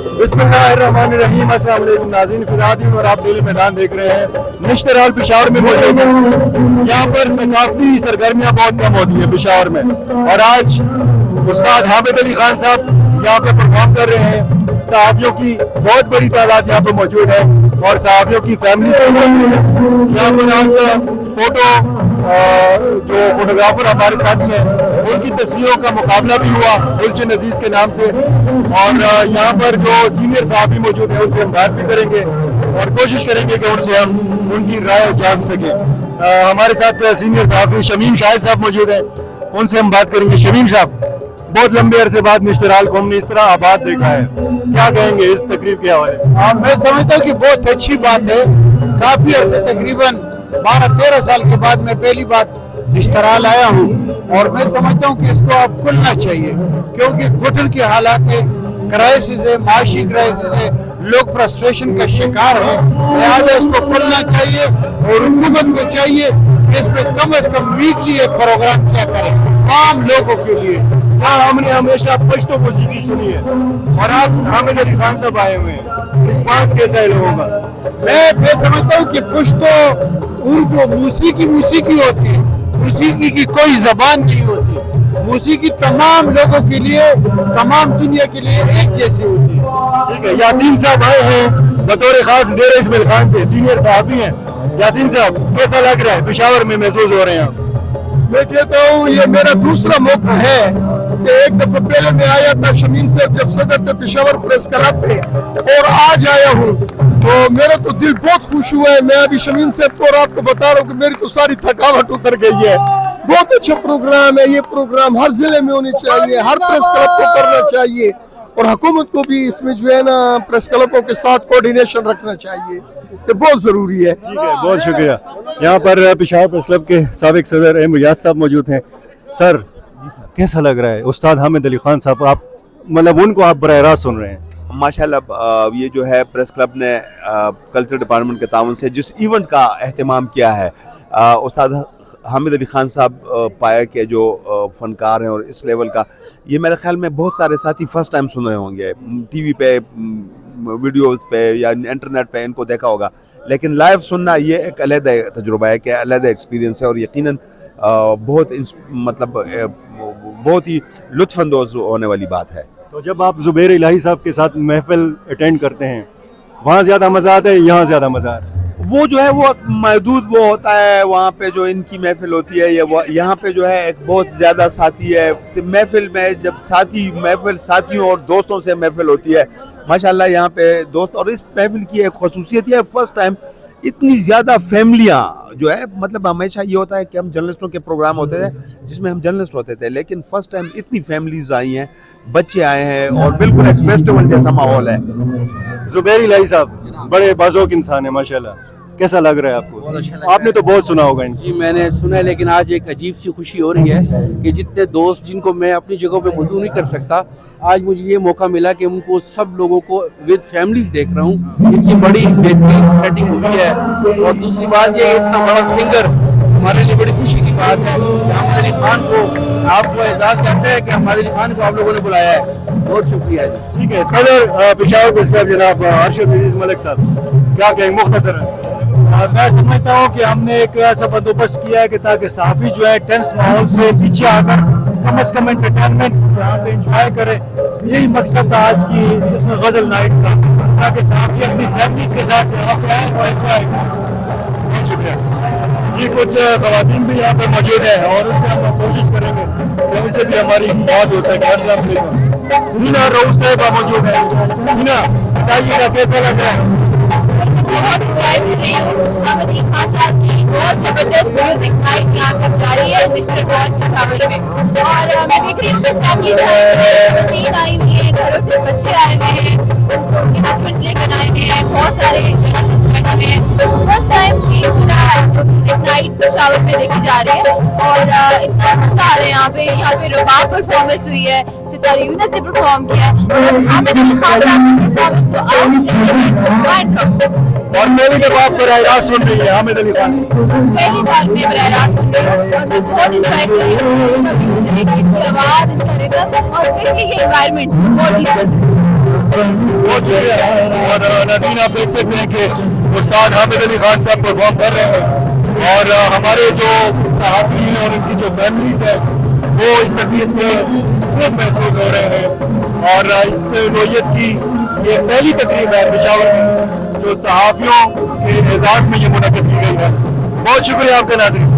बिस्मिल्लाहिर्रहमानिर्रहीम। अस्सलाम वालेकुम नाज़रीन, फिराद हूं और आप डेली मैदान देख रहे हैं। निश्तराल पेशावर में मौजूद है। यहाँ पर सकाफती सरगर्मियाँ बहुत कम होती हैं पेशावर में, और आज उस्ताद हामिद अली खान साहब यहाँ पे परफॉर्म कर रहे हैं। सहाफ़ियों की बहुत बड़ी तादाद यहाँ पे मौजूद है और सहाफ़ियों की फैमिली से मौजूद है। यहाँ पर आज फोटो जो फोटोग्राफर हमारे साथी हैं उनकी तस्वीरों का मुकाबला भी हुआ गुलशन अजीज के नाम से, और यहाँ पर जो सीनियर सहाफ़ी मौजूद हैं उनसे हम बात भी करेंगे और कोशिश करेंगे कि उनसे हम उनकी राय जान सकें। हमारे साथ सीनियर सहाफ़ी शमीम शाहिद साहब मौजूद हैं, उनसे हम बात करेंगे। शमीम साहब, बहुत लंबे अरसे बाद निश्तराल को हमने इस तरह आबाद देखा है, क्या कहेंगे इस तकरीब के हवाले? मैं समझता हूँ कि बहुत अच्छी बात है। काफी अरसे तकरीबन 12-13 साल के बाद मैं पहली बार निश्तराल आया हूँ, और मैं समझता हूँ कि इसको अब खुलना चाहिए, क्योंकि घुटन की हालात है, क्राइसिस है, माशी क्राइसिस है, लोग फ्रस्ट्रेशन का शिकार है। लिहाजा इसको खुलना चाहिए और हुकूमत को चाहिए कि इसमें कम से कम वीकली एक प्रोग्राम क्या करें आम लोगों के लिए। हाँ, हमने हमेशा पश्तो मौसीकी सुनी है और आज हामिद अली खान साहब आए हुए हैं, रिस्पांस कैसा है लोगों का? मैं समझता हूँ कि पश्तो उर्दू मूसीकी होती है, मूसीकी की कोई जबान नहीं होती। मूसीकी तमाम लोगों के लिए, तमाम दुनिया के लिए एक जैसी होती है। ठीक है, यासीन साहब आए हैं बतौर खास डेरा इस्माइल खान से, सीनियर सहाफ़ी हैं। यासीन साहब, कैसा लग रहा है, पेशावर में महसूस हो रहे हैं आप? मैं कहता हूँ ये मेरा दूसरा मौका है कि एक दफा पहले मैं आया था शमीम से जब सदर थे पेशावर प्रेस क्लब पे, और आज आया हूँ तो मेरा तो दिल बहुत खुश हुआ है। मैं अभी शमीम से और आपको बता रहा हूँ कि मेरी तो सारी थकावट उतर गई है। बहुत अच्छा प्रोग्राम है, ये प्रोग्राम हर जिले में होनी चाहिए, हर प्रेस क्लब को करना चाहिए, और हुकूमत को भी इसमें जो है ना प्रेस क्लबों के साथ कोऑर्डिनेशन रखना चाहिए, ये बहुत जरूरी है। ठीक है, बहुत शुक्रिया। यहाँ पर पेशावर प्रेस क्लब के साबिक सदर इमराज साहब मौजूद हैं। सर, कैसा लग रहा है उस्ताद हामिद अली खान साहब, आप मतलब उनको आप बराह रास्त सुन रहे हैं? माशाल्लाह, ये जो है प्रेस क्लब ने कल्चर डिपार्टमेंट के ताउन से जिस इवेंट का एहतमाम किया है, उस्ताद हामिद अली खान साहब पाया के जो फ़नकार हैं और इस लेवल का, ये मेरे ख्याल में बहुत सारे साथी फर्स्ट टाइम सुन रहे होंगे। टीवी पे, वीडियोज़ पे या इंटरनेट पे इनको देखा होगा, लेकिन लाइव सुनना ये एक अलग तजुर्बा है, कि अलग एक्सपीरियंस है, और यकीनन बहुत ही लुत्फ़अंदोज़ होने वाली बात है। तो जब आप ज़ुबैर इलाही साहब के साथ महफिल अटेंड करते हैं, वहाँ ज़्यादा मज़ा आता है, यहाँ ज़्यादा मज़ा आता है? वो जो है वो महदूद वो होता है वहाँ पे जो इनकी महफिल होती है, या यहाँ पे जो है एक बहुत ज़्यादा साथी है। महफिल में जब महफिल साथियों और दोस्तों से महफिल होती है, माशाल्लाह यहाँ पे दोस्त, और इस महफिल की एक खसूसियत है फर्स्ट टाइम इतनी ज़्यादा फैमिलियाँ जो है, मतलब हमेशा ये होता है कि हम जर्नलिस्टों के प्रोग्राम होते थे जिसमें हम जर्नलिस्ट होते थे, लेकिन फर्स्ट टाइम इतनी फैमिलीज आई हैं, बच्चे आए हैं, और बिल्कुल एक फेस्टिवल जैसा माहौल है। ज़ुबैर इलाही साहब बड़े बाज़ोक इंसान है माशाल्लाह, कैसा लग रहा है आपको? बहुत अच्छा लग आपने तो बहुत सुना होगा इनको। जी, मैंने सुना है, लेकिन आज एक अजीब सी खुशी हो रही है कि जितने दोस्त जिनको मैं अपनी जगह पे मौजूद नहीं कर सकता, आज मुझे ये मौका मिला कि उनको सब लोगों को विद फैमिलीज देख रहा हूँ। इतनी बड़ी बेहतरीन सेटिंग हुई है, और दूसरी बात ये इतना बड़ा सिंगर हमारे लिए बड़ी खुशी की बात है। हामिद अली खान को आपको एजाज़ करते हैं कि हामिद अली खान को आप लोगों ने बुलाया है, बहुत शुक्रिया जी। ठीक है, सदर पेशावर प्रेस क्लब जनाब अरशद अजीज मलिक साहब, क्या कहेंगे मुख्तसरन? मैं समझता हूँ कि हमने एक ऐसा बंदोबस्त किया है कि ताकि सहाफ़ी जो है टेंस माहौल से पीछे आकर कम से कम एंटरटेनमेंट यहाँ पे एंजॉय करें। यही मकसद था आज की गज़ल नाइट का, ताकि सहाफ़ी अपनी फैमिलीज के साथ यहाँ पे आए और एंजॉय करें। बहुत शुक्रिया जी। कुछ ख़वातीन भी यहाँ पे मौजूद है और उनसे हम कोशिश करेंगे कि उनसे भी हमारी बात हो सके। अस्सलाम वालेकुम। मीना रऊफ साहिबा मौजूद है। मीना, बताइएगा कैसा लग रहा है? बहुत एंजॉय कर रही हूँ। हामिद अली खान साहब की बहुत जबरदस्त म्यूजिक नाइट यहाँ पर जारी है निश्तराल पेशावर में, और मैं देख रही हूँ कि फैमिली आई हुई है, घरों से बच्चे आए हुए हैं, उनको उनके हस्बैंड लेकर आए हैं, बहुत सारे जर्नलिस्ट बैठे हैं। फर्स्ट टाइम जो म्यूजिक नाइट पेशावर में देखी जा रही है, और इतना मजा आ रहा है यहाँ पे रुबाब परफॉर्मेंस हुई है, सितार यूनिस ने परफॉर्म किया है, और हामिद अली खान साहब की परफॉर्मेंस तो और पहली दफा आप बराह रास्त सुन रही है हामिद अली खान? पहली बार मैं बराह रास्त सुन रही हूँ, और मैं बहुत इंजॉय कर रही हूँ इनका म्यूजिक, इनकी आवाज़, इनका रिदम, और स्पेशली ये एनवायरनमेंट बहुत ही बहुत शुक्रिया। और नाज़रीन आप देख सकते हैं कि उस्ताद हामिद अली खान साहब परफॉर्म कर रहे हैं और हमारे जो सहाफ़ी हैं और उनकी जो फैमिलीज हैं वो इस तकलीफ से खूब महसूस हो रहे हैं। और इस नोयत की ये पहली तकरीब है पेशावर की जो सहाफ़ियों के एजाज़ में ये मुनक़्क़िद की गई है। बहुत शुक्रिया आपका नाज़रीन।